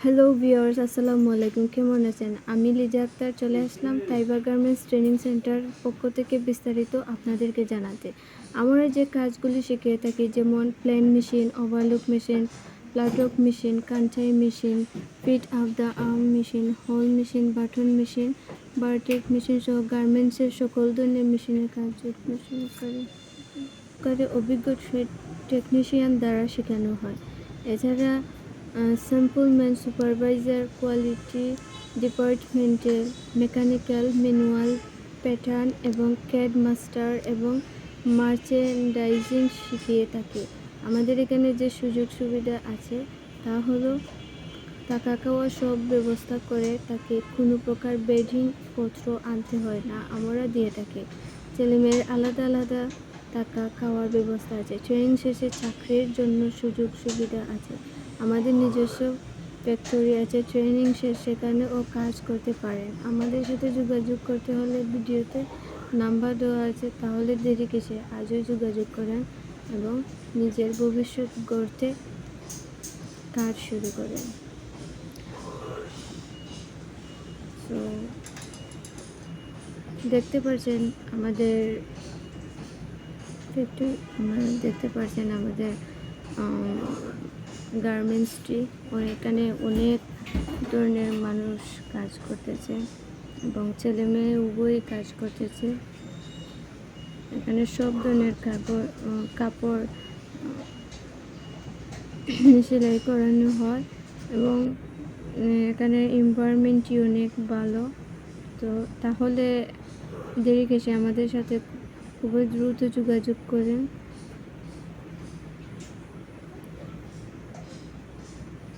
Hello viewers, আসসালামু আলাইকুম। কেমন আছেন? আমি লিজা আক্তার চলে আসলাম তাইবা গার্মেন্টস ট্রেনিং সেন্টার পক্ষ থেকে বিস্তারিত আপনাদেরকে জানাতে। আমরা যে কাজগুলি শিখিয়ে থাকি, যেমন plain machine, overlock machine, flatlock machine, Kansai machine, fit up the arm machine, hole machine, button machine, bartack machine সহ গার্মেন্টসের সকল ধরনের মেশিনের কাজ অভিজ্ঞ টেকনিশিয়ান দ্বারা শেখানো হয়। এছাড়া স্যাম্পলম্যান, সুপারভাইজার, কোয়ালিটি ডিপার্টমেন্টের মেকানিক্যাল, ম্যানুয়াল, প্যাটার্ন এবং ক্যাড মাস্টার এবং মার্চেন্ডাইজিং শিখিয়ে থাকি। আমাদের এখানে যে সুযোগ সুবিধা আছে তা হলো টাকা খাওয়া সব ব্যবস্থা করে, তাকে কোনো প্রকার বেডিং পত্র আনতে হয় না, আমরা দিয়ে থাকি। ছেলেমেয়ের আলাদা আলাদা টাকা খাওয়ার ব্যবস্থা আছে। ট্রেনিং শেষে চাকরির জন্য সুযোগ সুবিধা আছে। আমাদের নিজস্ব ফ্যাক্টরি আছে, ট্রেনিং শেষ সেখানেও কাজ করতে পারেন। আমাদের সাথে যোগাযোগ করতে হলে ভিডিওতে নাম্বার দেওয়া আছে, তাহলে দেরি কিসে, আজও যোগাযোগ করেন এবং নিজের ভবিষ্যৎ গড়তে কাজ শুরু করেন। তো দেখতে পাচ্ছেন আমাদের গার্মেন্টসটি, এখানে অনেক ধরনের মানুষ কাজ করতেছে এবং ছেলে মেয়ে উভয়ই কাজ করতেছে। এখানে সব ধরনের কাপড় সেলাই করানো হয় এবং এখানে এনভায়রনমেন্টটি অনেক ভালো। তো তাহলে দেরি কিসে, আমাদের সাথে খুবই দ্রুত যোগাযোগ করেন।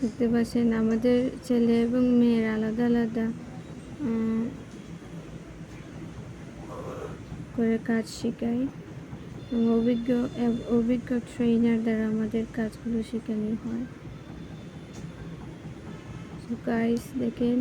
দেখতে পাচ্ছেন আমাদের ছেলে এবং মেয়ের আলাদা আলাদা করে কাজ শেখায় এবং অভিজ্ঞ ট্রেনার দ্বারা আমাদের কাজগুলো শেখানো হয়। তো গাইস দেখেন